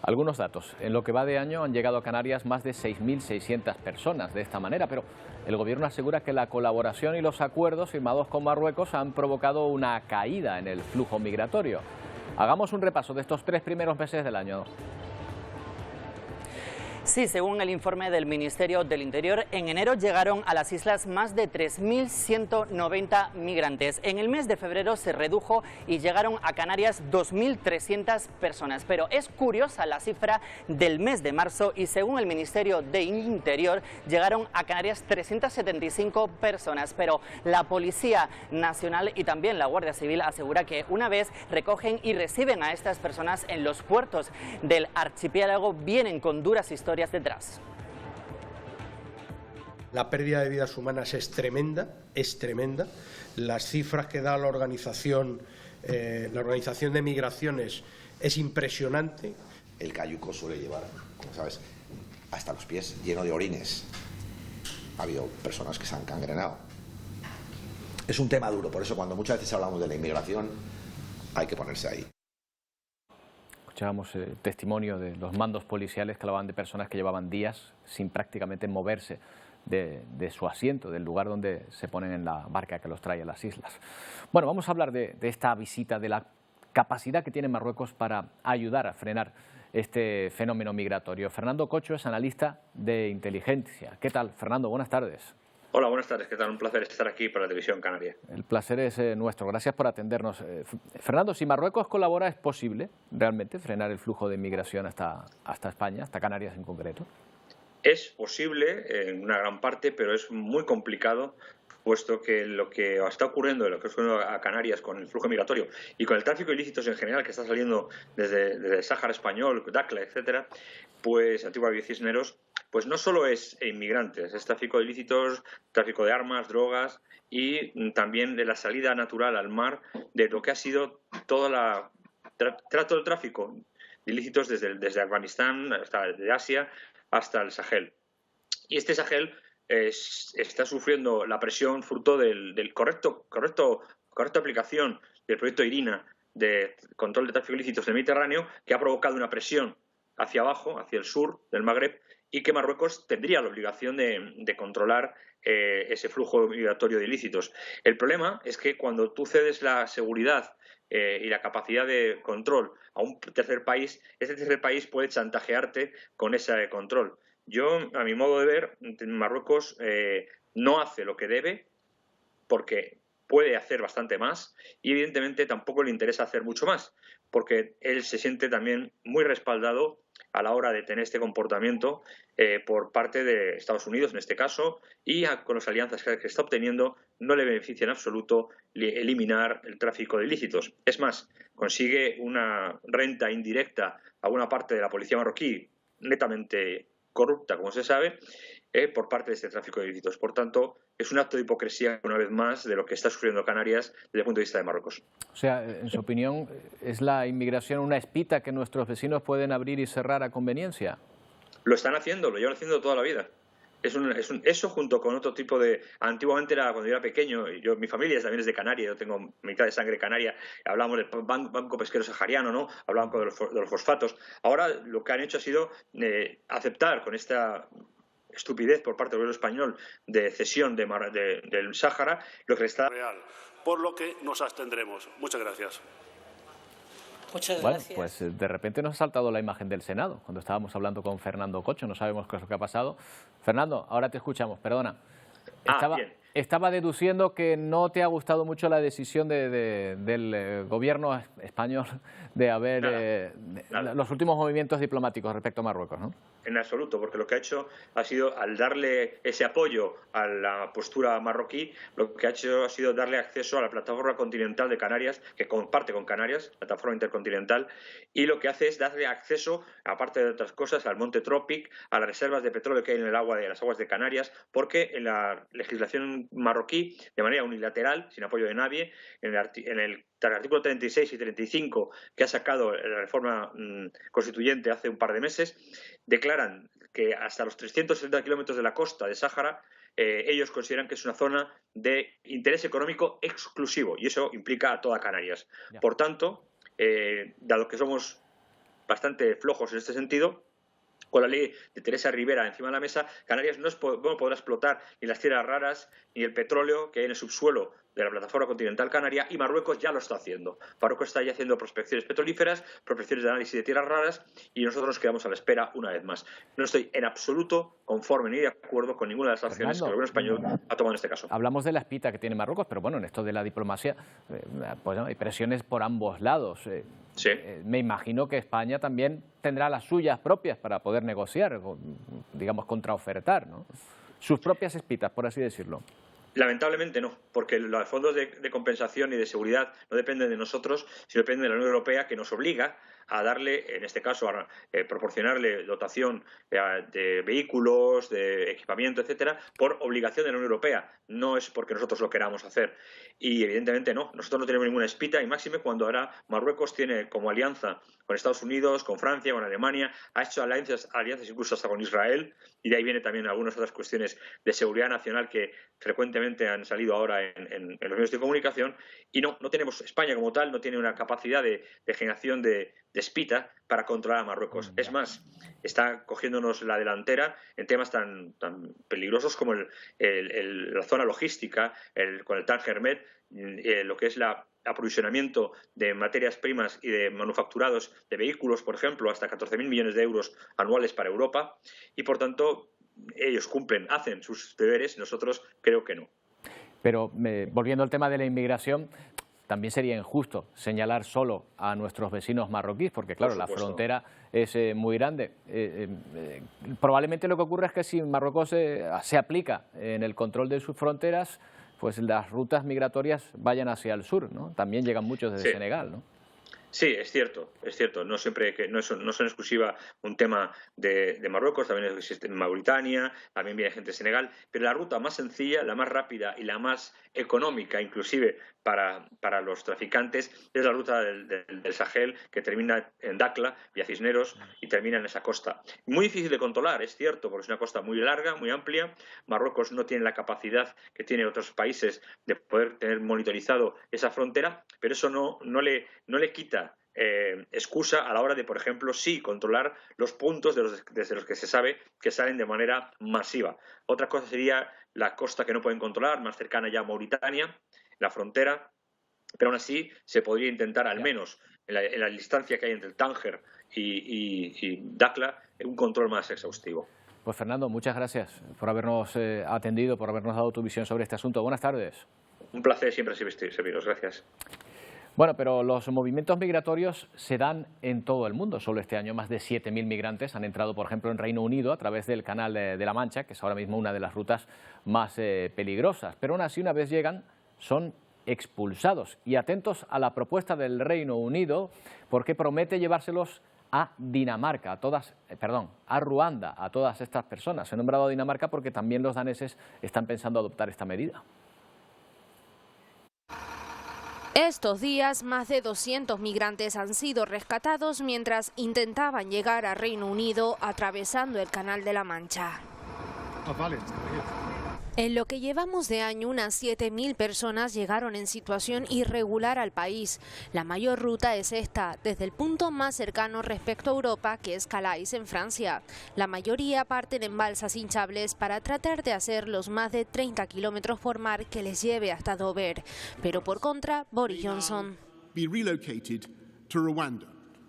Algunos datos. En lo que va de año han llegado a Canarias más de 6.600 personas de esta manera, pero el Gobierno asegura que la colaboración y los acuerdos firmados con Marruecos han provocado una caída en el flujo migratorio. Hagamos un repaso de estos 3 primeros meses del año. Sí, según el informe del Ministerio del Interior, en enero llegaron a las islas más de 3.190 migrantes. En el mes de febrero se redujo y llegaron a Canarias 2.300 personas. Pero es curiosa la cifra del mes de marzo y según el Ministerio del Interior llegaron a Canarias 375 personas. Pero la Policía Nacional y también la Guardia Civil asegura que una vez recogen y reciben a estas personas en los puertos del archipiélago vienen con duras historias detrás. La pérdida de vidas humanas es tremenda, es tremenda. Las cifras que da la Organización de Migraciones es impresionante. El cayuco suele llevar, como sabes, hasta los pies, lleno de orines. Ha habido personas que se han cangrenado. Es un tema duro, por eso cuando muchas veces hablamos de la inmigración hay que ponerse ahí. Escuchábamos el testimonio de los mandos policiales que hablaban de personas que llevaban días sin prácticamente moverse de su asiento, del lugar donde se ponen en la barca que los trae a las islas. Bueno, vamos a hablar de esta visita, de la capacidad que tiene Marruecos para ayudar a frenar este fenómeno migratorio. Fernando Cocho es analista de inteligencia. ¿Qué tal, Fernando? Buenas tardes. Hola, buenas tardes. ¿Qué tal? Un placer estar aquí para la Televisión Canaria. El placer es nuestro. Gracias por atendernos. Fernando, si Marruecos colabora, ¿es posible realmente frenar el flujo de migración hasta España, hasta Canarias en concreto? Es posible en una gran parte, pero es muy complicado, puesto que lo que está ocurriendo, lo que está ocurriendo a Canarias con el flujo migratorio y con el tráfico de ilícitos en general que está saliendo desde el Sáhara Español, Dakhla, etcétera, pues Antigua y Cisneros, pues no solo es inmigrantes, es tráfico de ilícitos, tráfico de armas, drogas y también de la salida natural al mar de lo que ha sido todo el tráfico de ilícitos desde Afganistán, desde Asia hasta el Sahel. Y este Sahel está sufriendo la presión fruto del correcta aplicación del proyecto IRINA de control de tráfico de ilícitos del Mediterráneo, que ha provocado una presión hacia abajo, hacia el sur del Magreb, y que Marruecos tendría la obligación de controlar ese flujo migratorio de ilícitos. El problema es que cuando tú cedes la seguridad y la capacidad de control a un tercer país, ese tercer país puede chantajearte con ese control. Yo, a mi modo de ver, Marruecos no hace lo que debe porque puede hacer bastante más y evidentemente tampoco le interesa hacer mucho más porque él se siente también muy respaldado a la hora de tener este comportamiento por parte de Estados Unidos en este caso y con las alianzas que está obteniendo no le beneficia en absoluto eliminar el tráfico de ilícitos. Es más, consigue una renta indirecta a una parte de la policía marroquí netamente corrupta, como se sabe, por parte de este tráfico de ilícitos. Por tanto, es un acto de hipocresía, una vez más, de lo que está sufriendo Canarias desde el punto de vista de Marruecos. O sea, en su opinión, ¿es la inmigración una espita que nuestros vecinos pueden abrir y cerrar a conveniencia? Lo están haciendo, lo llevan haciendo toda la vida. Eso junto con otro tipo de... Antiguamente era cuando yo era pequeño, mi familia también es de Canarias, yo tengo mitad de sangre canaria, hablábamos del banco pesquero sahariano, ¿no? Hablábamos de los fosfatos. Ahora lo que han hecho ha sido aceptar con esta estupidez por parte del gobierno español de cesión del Sáhara lo que está... Real, por lo que nos abstendremos. Muchas gracias. Muchas gracias. Bueno, pues de repente nos ha saltado la imagen del Senado, cuando estábamos hablando con Fernando Cocho, no sabemos qué es lo que ha pasado. Fernando, ahora te escuchamos, perdona. Estaba deduciendo que no te ha gustado mucho la decisión del gobierno español de haber los últimos movimientos diplomáticos respecto a Marruecos, ¿no? En absoluto, porque lo que ha hecho ha sido, al darle ese apoyo a la postura marroquí, lo que ha hecho ha sido darle acceso a la plataforma continental de Canarias, que comparte con Canarias, plataforma intercontinental, y lo que hace es darle acceso, aparte de otras cosas, al monte Tropic, a las reservas de petróleo que hay en el agua de las aguas de Canarias, porque en la legislación marroquí, de manera unilateral, sin apoyo de nadie, en el artículo 36 y 35 que ha sacado la reforma constituyente hace un par de meses, declaran que hasta los 370 kilómetros de la costa de Sáhara ellos consideran que es una zona de interés económico exclusivo y eso implica a toda Canarias. Por tanto, dado que somos bastante flojos en este sentido. Con la ley de Teresa Rivera encima de la mesa, Canarias no podrá explotar ni las tierras raras ni el petróleo que hay en el subsuelo de la plataforma continental canaria, y Marruecos ya lo está haciendo. Marruecos está ya haciendo prospecciones petrolíferas, prospecciones de análisis de tierras raras, y nosotros nos quedamos a la espera una vez más. No estoy en absoluto conforme ni de acuerdo con ninguna de las acciones que el gobierno español ha tomado en este caso. Hablamos de la espita que tiene Marruecos, pero bueno, en esto de la diplomacia pues, ¿no? Hay presiones por ambos lados. Sí. Me imagino que España también tendrá las suyas propias para poder negociar, digamos, contraofertar, ¿no? Sus propias espitas, por así decirlo. Lamentablemente no, porque los fondos de compensación y de seguridad no dependen de nosotros, sino dependen de la Unión Europea, que nos obliga a darle, en este caso, a proporcionarle dotación de vehículos, de equipamiento, etcétera, por obligación de la Unión Europea. No es porque nosotros lo queramos hacer. Y evidentemente no, nosotros no tenemos ninguna espita, y máxime cuando ahora Marruecos tiene como alianza con Estados Unidos, con Francia, con Alemania, ha hecho alianzas incluso hasta con Israel, y de ahí viene también algunas otras cuestiones de seguridad nacional que frecuentemente han salido ahora en los medios de comunicación. Y no tenemos, España como tal no tiene una capacidad de generación de espita para controlar a Marruecos. Es más, está cogiéndonos la delantera en temas tan peligrosos como la zona logística, con el Tánger Med, lo que es el aprovisionamiento de materias primas y de manufacturados de vehículos, por ejemplo, hasta 14.000 millones de euros anuales para Europa, y por tanto ellos hacen sus deberes, nosotros creo que no. Pero volviendo al tema de la inmigración, también sería injusto señalar solo a nuestros vecinos marroquíes, porque claro, la frontera es muy grande. Probablemente lo que ocurre es que si Marruecos se aplica en el control de sus fronteras, pues las rutas migratorias vayan hacia el sur, ¿no? También llegan muchos desde Senegal, ¿no? Sí, es cierto. No siempre no son exclusiva un tema de Marruecos, también existe en Mauritania, también viene gente de Senegal, pero la ruta más sencilla, la más rápida y la más económica, inclusive para los traficantes, es la ruta del Sahel, que termina en Dakhla, vía Cisneros, y termina en esa costa. Muy difícil de controlar, es cierto, porque es una costa muy larga, muy amplia. Marruecos no tiene la capacidad que tienen otros países de poder tener monitorizado esa frontera, pero eso no le quita excusa a la hora de, por ejemplo, sí controlar los puntos desde los que se sabe que salen de manera masiva. Otra cosa sería la costa que no pueden controlar, más cercana ya a Mauritania, la frontera, pero aún así se podría intentar, al menos en la distancia que hay entre el Tánger y Dakhla, un control más exhaustivo. Pues Fernando, muchas gracias por habernos atendido, por habernos dado tu visión sobre este asunto. Buenas tardes. Un placer siempre serviros. Gracias. Bueno, pero los movimientos migratorios se dan en todo el mundo. Solo este año más de 7.000 migrantes han entrado, por ejemplo, en Reino Unido a través del Canal de la Mancha, que es ahora mismo una de las rutas más peligrosas. Pero aún así, una vez llegan, son expulsados. Y atentos a la propuesta del Reino Unido, porque promete llevárselos a Dinamarca, a Ruanda, a todas estas personas. He nombrado a Dinamarca porque también los daneses están pensando adoptar esta medida. Estos días, más de 200 migrantes han sido rescatados mientras intentaban llegar a Reino Unido atravesando el Canal de la Mancha. En lo que llevamos de año, unas 7.000 personas llegaron en situación irregular al país. La mayor ruta es esta, desde el punto más cercano respecto a Europa, que es Calais, en Francia. La mayoría parten en balsas hinchables para tratar de hacer los más de 30 kilómetros por mar que les lleve hasta Dover. Pero por contra, Boris Johnson,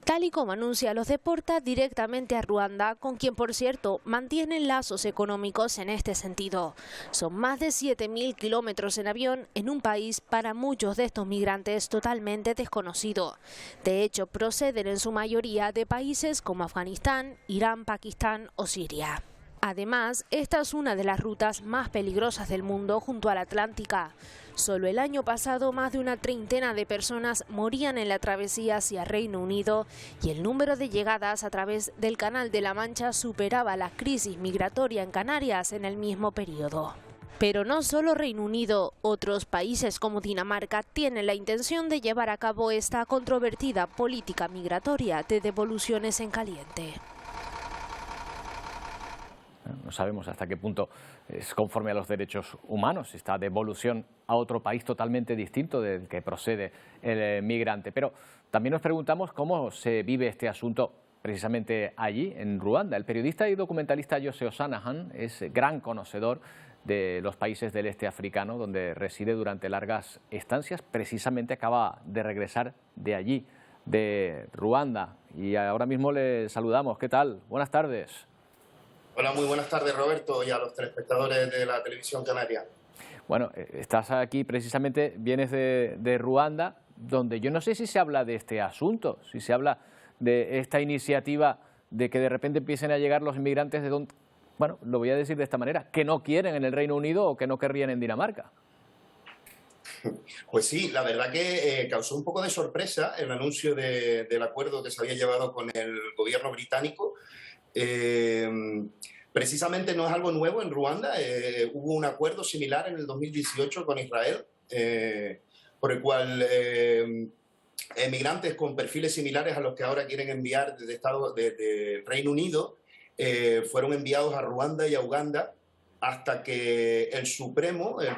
tal y como anuncia, los deporta directamente a Ruanda, con quien, por cierto, mantienen lazos económicos en este sentido. Son más de 7.000 kilómetros en avión en un país para muchos de estos migrantes totalmente desconocido. De hecho, proceden en su mayoría de países como Afganistán, Irán, Pakistán o Siria. Además, esta es una de las rutas más peligrosas del mundo junto a la Atlántica. Solo el año pasado más de una treintena de personas morían en la travesía hacia Reino Unido y el número de llegadas a través del Canal de la Mancha superaba la crisis migratoria en Canarias en el mismo periodo. Pero no solo Reino Unido, otros países como Dinamarca tienen la intención de llevar a cabo esta controvertida política migratoria de devoluciones en caliente. No sabemos hasta qué punto es conforme a los derechos humanos esta devolución a otro país totalmente distinto del que procede el migrante. Pero también nos preguntamos cómo se vive este asunto precisamente allí, en Ruanda. El periodista y documentalista Jose Osanahan es gran conocedor de los países del este africano, donde reside durante largas estancias. Precisamente acaba de regresar de allí, de Ruanda, y ahora mismo le saludamos. ¿Qué tal? Buenas tardes. Hola, muy buenas tardes, Roberto, y a los telespectadores de la televisión canaria. Bueno, estás aquí precisamente, vienes de Ruanda, donde yo no sé si se habla de este asunto, si se habla de esta iniciativa de que de repente empiecen a llegar los inmigrantes de donde, bueno, lo voy a decir de esta manera, que no quieren en el Reino Unido o que no querrían en Dinamarca. Pues sí, la verdad que causó un poco de sorpresa el anuncio del acuerdo que se había llevado con el gobierno británico. Precisamente no es algo nuevo en Ruanda. Hubo un acuerdo similar en el 2018 con Israel, por el cual emigrantes con perfiles similares a los que ahora quieren enviar desde Reino Unido fueron enviados a Ruanda y a Uganda, hasta que el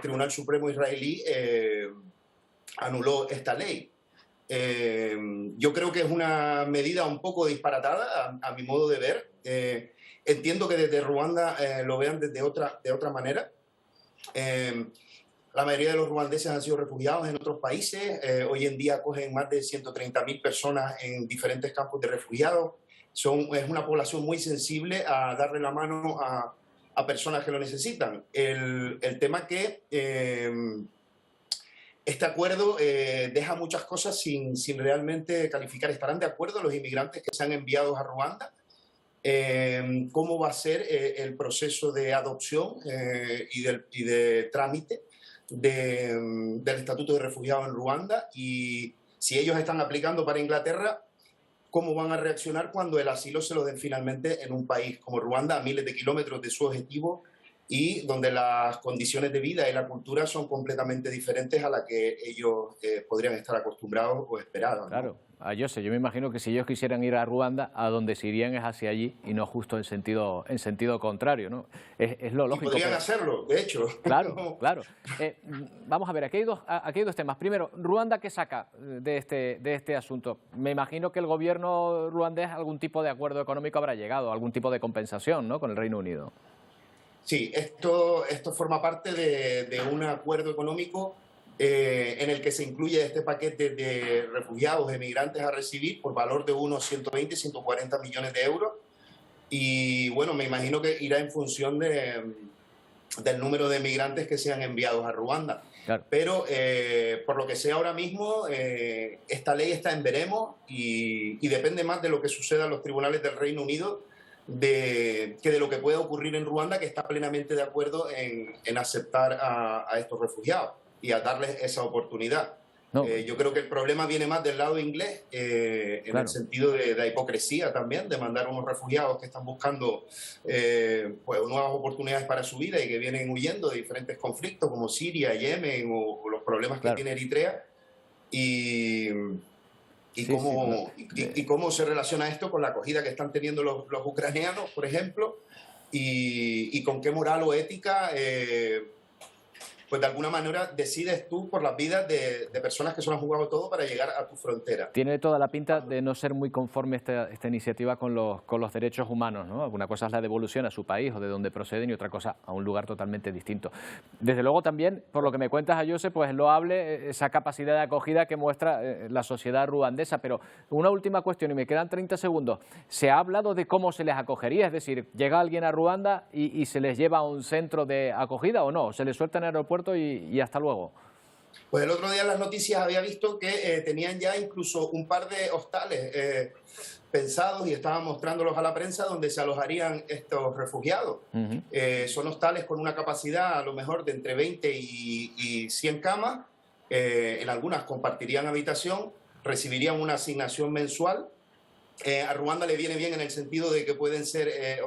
Tribunal Supremo israelí anuló esta ley. Yo creo que es una medida un poco disparatada, a mi modo de ver. Entiendo que desde Ruanda lo vean de otra manera. La mayoría de los ruandeses han sido refugiados en otros países. Hoy en día acogen más de 130.000 personas en diferentes campos de refugiados. Es una población muy sensible a darle la mano a personas que lo necesitan. El tema que este acuerdo deja muchas cosas sin realmente calificar. ¿Estarán de acuerdo los inmigrantes que sean enviados a Ruanda? ¿Cómo va a ser el proceso de adopción y de trámite del Estatuto de Refugiado en Ruanda? Y si ellos están aplicando para Inglaterra, ¿cómo van a reaccionar cuando el asilo se lo den finalmente en un país como Ruanda, a miles de kilómetros de su objetivo, y donde las condiciones de vida y la cultura son completamente diferentes a las que ellos podrían estar acostumbrados o esperados, ¿no? Claro, yo me imagino que si ellos quisieran ir a Ruanda, a donde se irían es hacia allí y no justo en sentido contrario, ¿no? Es lo lógico. Y podrían hacerlo, de hecho. Claro, claro. Vamos a ver, aquí hay dos temas. Primero, ¿Ruanda qué saca de este asunto? Me imagino que el gobierno ruandés algún tipo de acuerdo económico habrá llegado, algún tipo de compensación, ¿no?, con el Reino Unido. Sí, esto forma parte de un acuerdo económico en el que se incluye este paquete de refugiados, emigrantes a recibir por valor de unos 120, 140 millones de euros. Y bueno, me imagino que irá en función del número de emigrantes que sean enviados a Ruanda. Claro. Pero por lo que sé ahora mismo, esta ley está en veremos y depende más de lo que suceda en los tribunales del Reino Unido que de lo que pueda ocurrir en Ruanda, que está plenamente de acuerdo en aceptar a estos refugiados y a darles esa oportunidad. No. Yo creo que el problema viene más del lado inglés, en el sentido de la hipocresía también, de mandar unos refugiados que están buscando pues nuevas oportunidades para su vida y que vienen huyendo de diferentes conflictos como Siria, Yemen o los problemas que tiene Eritrea. Y cómo se relaciona esto con la acogida que están teniendo los ucranianos, por ejemplo, y con qué moral o ética, pues de alguna manera decides tú por las vidas de personas que se lo han jugado todo para llegar a tu frontera. Tiene toda la pinta de no ser muy conforme esta iniciativa con los derechos humanos, ¿no? Una cosa es la devolución a su país o de donde proceden y otra cosa a un lugar totalmente distinto. Desde luego también, por lo que me cuentas, Jose, pues es loable esa capacidad de acogida que muestra la sociedad ruandesa. Pero una última cuestión, y me quedan 30 segundos. ¿Se ha hablado de cómo se les acogería? Es decir, ¿llega alguien a Ruanda y se les lleva a un centro de acogida o no? ¿Se les suelta en el aeropuerto y hasta luego? Pues el otro día en las noticias había visto que tenían ya incluso un par de hostales pensados y estaban mostrándolos a la prensa donde se alojarían estos refugiados. Son hostales con una capacidad a lo mejor de entre 20 y 100 camas. En algunas compartirían habitación, recibirían una asignación mensual. A Ruanda le viene bien en el sentido de que pueden ser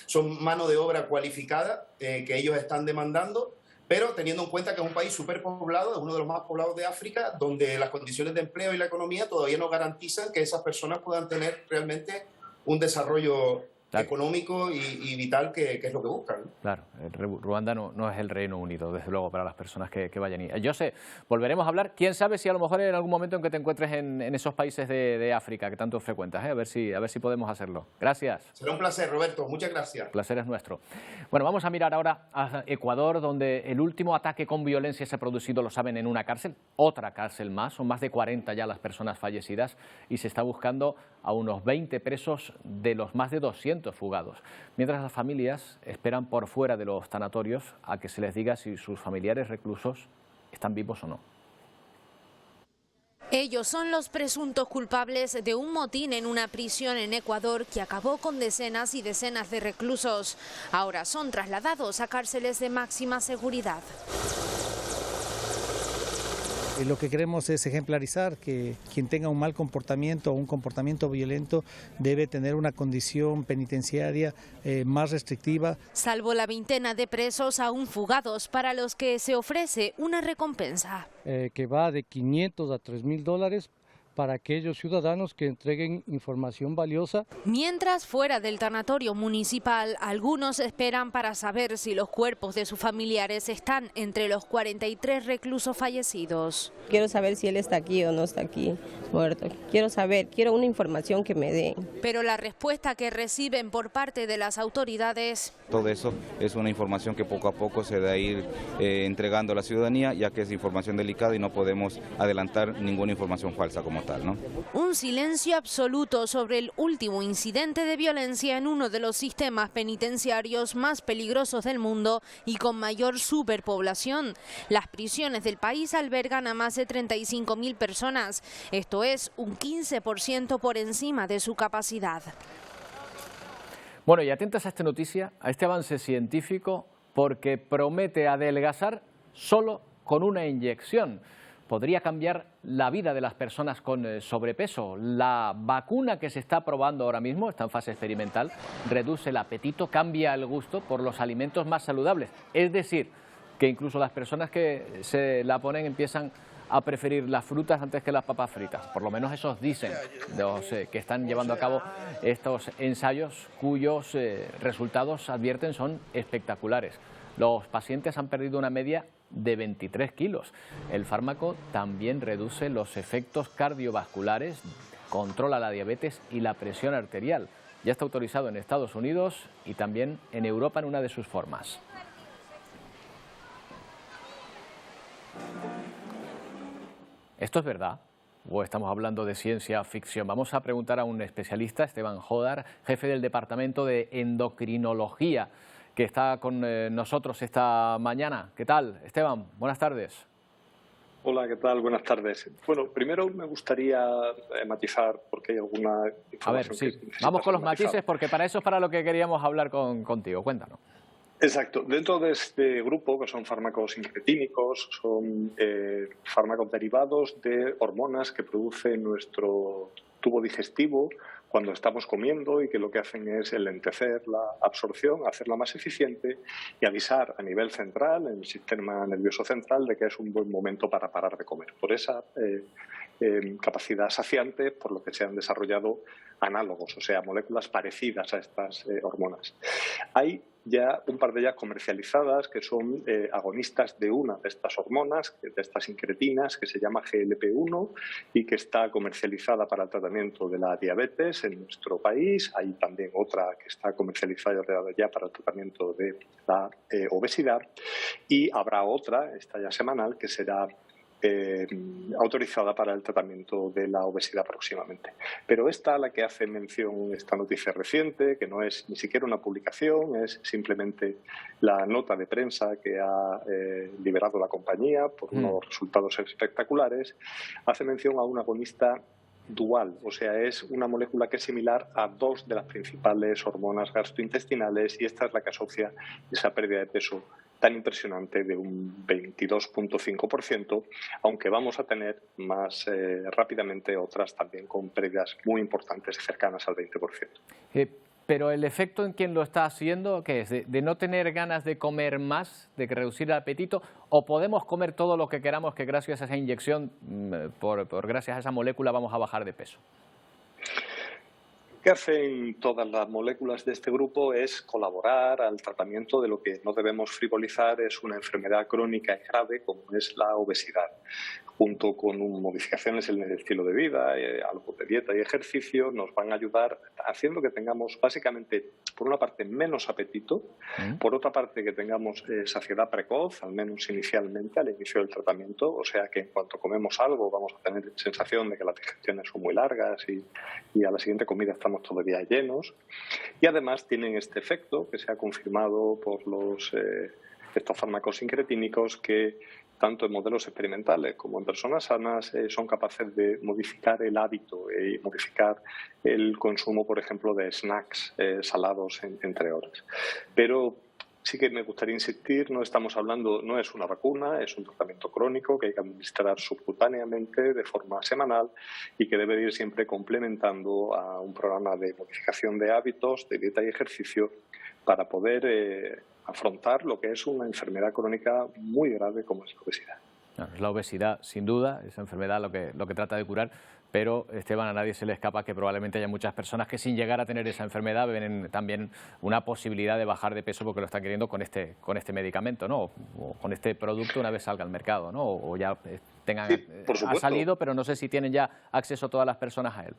son mano de obra cualificada que ellos están demandando, pero teniendo en cuenta que es un país superpoblado, es uno de los más poblados de África, donde las condiciones de empleo y la economía todavía no garantizan que esas personas puedan tener realmente un desarrollo económico y vital que es lo que buscan. Claro, Ruanda no es el Reino Unido, desde luego, para las personas que vayan. Yo sé, volveremos a hablar. Quién sabe si a lo mejor en algún momento en que te encuentres en esos países de África que tanto frecuentas, a ver si podemos hacerlo. Gracias. Será un placer, Roberto. Muchas gracias. El placer es nuestro. Bueno, vamos a mirar ahora a Ecuador, donde el último ataque con violencia se ha producido, lo saben, en una cárcel. Otra cárcel más, son más de 40 ya las personas fallecidas y se está buscando a unos 20 presos de los más de 200 fugados. Mientras las familias esperan por fuera de los tanatorios a que se les diga si sus familiares reclusos están vivos o no. Ellos son los presuntos culpables de un motín en una prisión en Ecuador que acabó con decenas y decenas de reclusos. Ahora son trasladados a cárceles de máxima seguridad. Lo que queremos es ejemplarizar que quien tenga un mal comportamiento o un comportamiento violento debe tener una condición penitenciaria más restrictiva. Salvo la veintena de presos aún fugados para los que se ofrece una recompensa. Que va de $500 a $3.000 para aquellos ciudadanos que entreguen información valiosa. Mientras, fuera del tanatorio municipal, algunos esperan para saber si los cuerpos de sus familiares están entre los 43 reclusos fallecidos. Quiero saber si él está aquí o no está aquí, muerto. Quiero una información que me den. Pero la respuesta que reciben por parte de las autoridades... Todo eso es una información que poco a poco se va a ir entregando a la ciudadanía, ya que es información delicada y no podemos adelantar ninguna información falsa como tal, ¿no? Un silencio absoluto sobre el último incidente de violencia en uno de los sistemas penitenciarios más peligrosos del mundo y con mayor superpoblación. Las prisiones del país albergan a más de 35.000 personas. Esto es un 15% por encima de su capacidad. Bueno, y atentas a esta noticia, a este avance científico, porque promete adelgazar solo con una inyección. Podría cambiar la vida de las personas con sobrepeso. La vacuna que se está probando ahora mismo, está en fase experimental, reduce el apetito, cambia el gusto por los alimentos más saludables. Es decir, que incluso las personas que se la ponen empiezan a preferir las frutas antes que las papas fritas. Por lo menos esos dicen los que están llevando a cabo estos ensayos, cuyos resultados, advierten, son espectaculares. Los pacientes han perdido una media de 23 kilos. El fármaco también reduce los efectos cardiovasculares, controla la diabetes y la presión arterial. Ya está autorizado en Estados Unidos y también en Europa en una de sus formas. ¿Esto es verdad? ¿O estamos hablando de ciencia ficción? Vamos a preguntar a un especialista, Esteban Jodar, jefe del Departamento de Endocrinología, que está con nosotros esta mañana. ¿Qué tal, Esteban? Buenas tardes. Hola, ¿qué tal? Buenas tardes. Bueno, primero me gustaría matizar, porque hay alguna información. A ver, sí, vamos con los matices, porque para eso es para lo que queríamos hablar contigo. Cuéntanos. Exacto. Dentro de este grupo, que son fármacos incretínicos, son fármacos derivados de hormonas que produce nuestro tubo digestivo cuando estamos comiendo y que lo que hacen es enlentecer la absorción, hacerla más eficiente y avisar a nivel central, en el sistema nervioso central, de que es un buen momento para parar de comer. Por esa capacidad saciante, por lo que se han desarrollado análogos, o sea, moléculas parecidas a estas hormonas. Hay ya un par de ellas comercializadas que son agonistas de una de estas hormonas, de estas incretinas, que se llama GLP-1 y que está comercializada para el tratamiento de la diabetes en nuestro país. Hay también otra que está comercializada ya para el tratamiento de la obesidad y habrá otra, esta ya semanal, que será autorizada para el tratamiento de la obesidad próximamente. Pero esta, a la que hace mención esta noticia reciente, que no es ni siquiera una publicación, es simplemente la nota de prensa que ha liberado la compañía por unos resultados espectaculares, hace mención a un agonista dual, o sea, es una molécula que es similar a dos de las principales hormonas gastrointestinales y esta es la que asocia esa pérdida de peso tan impresionante de un 22,5%, aunque vamos a tener más rápidamente otras también con pérdidas muy importantes, cercanas al 20%. Pero el efecto en quien lo está haciendo, ¿qué es? ¿De no tener ganas de comer más, de reducir el apetito? ¿O podemos comer todo lo que queramos que gracias a esa inyección, gracias a esa molécula, vamos a bajar de peso? que hacen todas las moléculas de este grupo es colaborar al tratamiento de lo que no debemos frivolizar, es una enfermedad crónica y grave como es la obesidad. Junto con modificaciones en el estilo de vida, algo de dieta y ejercicio, nos van a ayudar haciendo que tengamos básicamente, por una parte, menos apetito, por otra parte, que tengamos saciedad precoz, al menos inicialmente, al inicio del tratamiento, o sea que en cuanto comemos algo vamos a tener sensación de que las digestiones son muy largas y a la siguiente comida estamos todavía llenos. Y además tienen este efecto que se ha confirmado por estos fármacos incretínicos que tanto en modelos experimentales como en personas sanas son capaces de modificar el hábito y modificar el consumo, por ejemplo, de snacks salados, entre otras. Pero sí que me gustaría insistir, no estamos hablando, no es una vacuna, es un tratamiento crónico que hay que administrar subcutáneamente de forma semanal y que debe ir siempre complementando a un programa de modificación de hábitos, de dieta y ejercicio para poder afrontar lo que es una enfermedad crónica muy grave como es la obesidad. Claro, es la obesidad, sin duda, esa enfermedad lo que trata de curar, pero Esteban, a nadie se le escapa que probablemente haya muchas personas que sin llegar a tener esa enfermedad ven también una posibilidad de bajar de peso porque lo están queriendo con este medicamento, ¿no? O con este producto una vez salga al mercado, ¿no? O ya tengan, sí, por supuesto. Ha salido, pero no sé si tienen ya acceso todas las personas a él.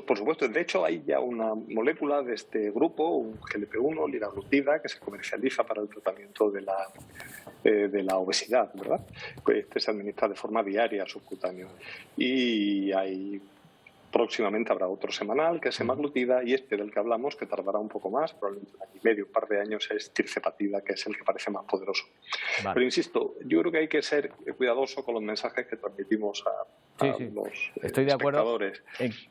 Por supuesto, de hecho hay ya una molécula de este grupo, un GLP-1, liraglutida, que se comercializa para el tratamiento de la obesidad, ¿verdad? Pues este se administra de forma diaria subcutánea. Y próximamente habrá otro semanal que es semaglutida y este del que hablamos, que tardará un poco más, probablemente un año y medio, un par de años, es tirzepatida, que es el que parece más poderoso. Vale. Pero insisto, yo creo que hay que ser cuidadoso con los mensajes que transmitimos a los Estoy de acuerdo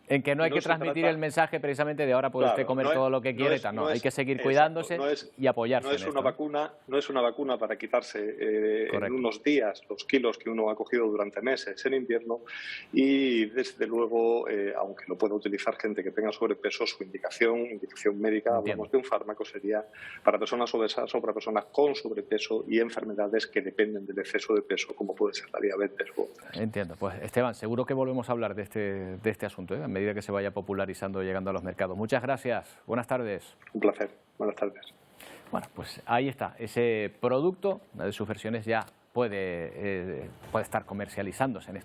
en que no hay que transmitir el mensaje precisamente de ahora puede usted comer todo lo que quiere, hay que seguir cuidándose y apoyarse. No es una vacuna para quitarse en unos días los kilos que uno ha cogido durante meses en invierno y desde luego aunque lo pueda utilizar gente que tenga sobrepeso, su indicación médica, hablamos de un fármaco, sería para personas obesas o para personas con sobrepeso y enfermedades que dependen del exceso de peso, como puede ser la diabetes u otras. Entiendo. Pues Esteban, seguro que volvemos a hablar de este asunto, a medida que se vaya popularizando y llegando a los mercados. Muchas gracias. Buenas tardes. Un placer. Buenas tardes. Bueno, pues ahí está. Ese producto, una de sus versiones ya puede estar comercializándose en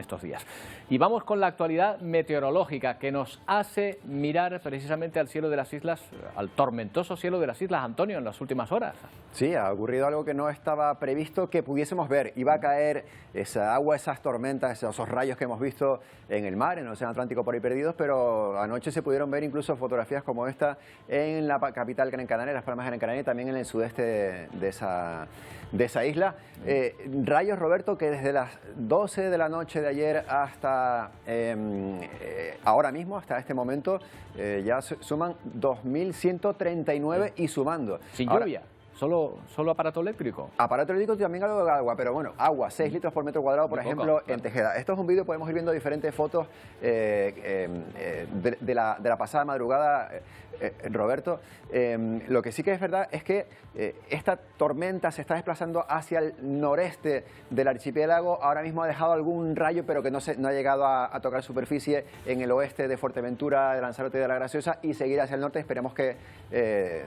estos días. Y vamos con la actualidad meteorológica que nos hace mirar precisamente al cielo de las islas, al tormentoso cielo de las islas, Antonio, en las últimas horas. Sí, ha ocurrido algo que no estaba previsto que pudiésemos ver. Iba a caer esa agua, esas tormentas, esos rayos que hemos visto en el mar, en el Océano Atlántico por ahí perdidos, pero anoche se pudieron ver incluso fotografías como esta en la capital Gran Canaria, Las Palmas de Gran Canaria, y también en el sudeste de esa isla. Rayos, Roberto, que desde las 12 de la noche de ayer hasta ahora mismo, hasta este momento, ya suman 2.139 y sumando. Sin lluvia. ¿Solo aparato eléctrico? Aparato eléctrico y también algo de agua, pero bueno, agua, 6 litros por metro cuadrado, por ejemplo, en Tejeda. Esto es un vídeo, podemos ir viendo diferentes fotos de la pasada madrugada, Roberto. Lo que sí que es verdad es que esta tormenta se está desplazando hacia el noreste del archipiélago. Ahora mismo ha dejado algún rayo, pero que no ha llegado a tocar superficie en el oeste de Fuerteventura, de Lanzarote y de La Graciosa, y seguir hacia el norte. Esperemos que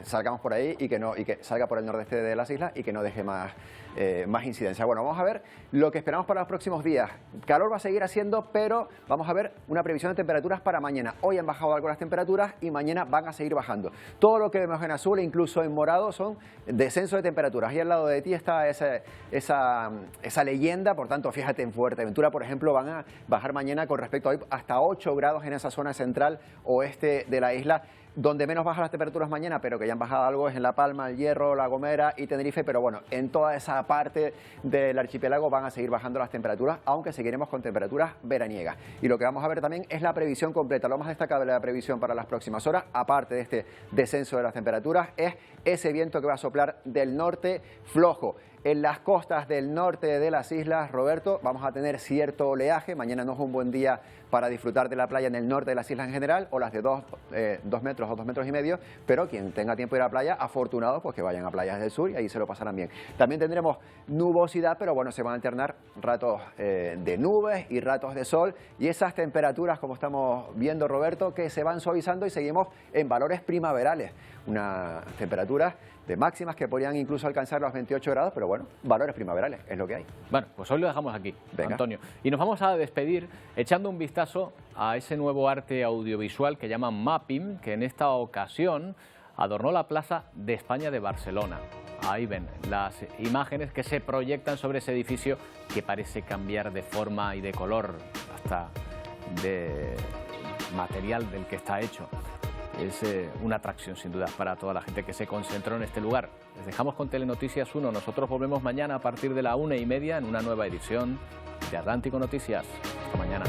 salgamos por ahí y que salga por el nordeste de las islas y que no deje más incidencia. Bueno, vamos a ver lo que esperamos para los próximos días. Calor va a seguir haciendo, pero vamos a ver una previsión de temperaturas para mañana. Hoy han bajado algo las temperaturas y mañana van a seguir bajando. Todo lo que vemos en azul e incluso en morado son descenso de temperaturas. Y al lado de ti está esa leyenda. Por tanto, fíjate, en Fuerteventura, por ejemplo, van a bajar mañana con respecto a hoy hasta 8 grados en esa zona central oeste de la isla. Donde menos bajan las temperaturas mañana, pero que ya han bajado algo, es en La Palma, El Hierro, La Gomera y Tenerife, pero bueno, en toda esa parte del archipiélago van a seguir bajando las temperaturas, aunque seguiremos con temperaturas veraniegas. Y lo que vamos a ver también es la previsión completa. Lo más destacable de la previsión para las próximas horas, aparte de este descenso de las temperaturas, es ese viento que va a soplar del norte flojo. En las costas del norte de las islas, Roberto, vamos a tener cierto oleaje. Mañana no es un buen día para disfrutar de la playa en el norte de las islas en general, olas de 2 metros o 2 metros y medio, pero quien tenga tiempo de ir a la playa, afortunado, pues que vayan a playas del sur y ahí se lo pasarán bien. También tendremos nubosidad, pero bueno, se van a alternar ratos de nubes y ratos de sol, y esas temperaturas, como estamos viendo, Roberto, que se van suavizando y seguimos en valores primaverales. Unas temperaturas de máximas que podrían incluso alcanzar los 28 grados, pero bueno, valores primaverales, es lo que hay. Bueno, pues hoy lo dejamos aquí, Venga. Antonio. Y nos vamos a despedir echando un vistazo a ese nuevo arte audiovisual que llaman Mapping, que en esta ocasión adornó la Plaza de España de Barcelona. Ahí ven las imágenes que se proyectan sobre ese edificio que parece cambiar de forma y de color, hasta de material del que está hecho. Es una atracción sin duda para toda la gente que se concentró en este lugar. Les dejamos con Telenoticias 1. Nosotros volvemos mañana a partir de la 1:30 en una nueva edición de Atlántico Noticias. Hasta mañana.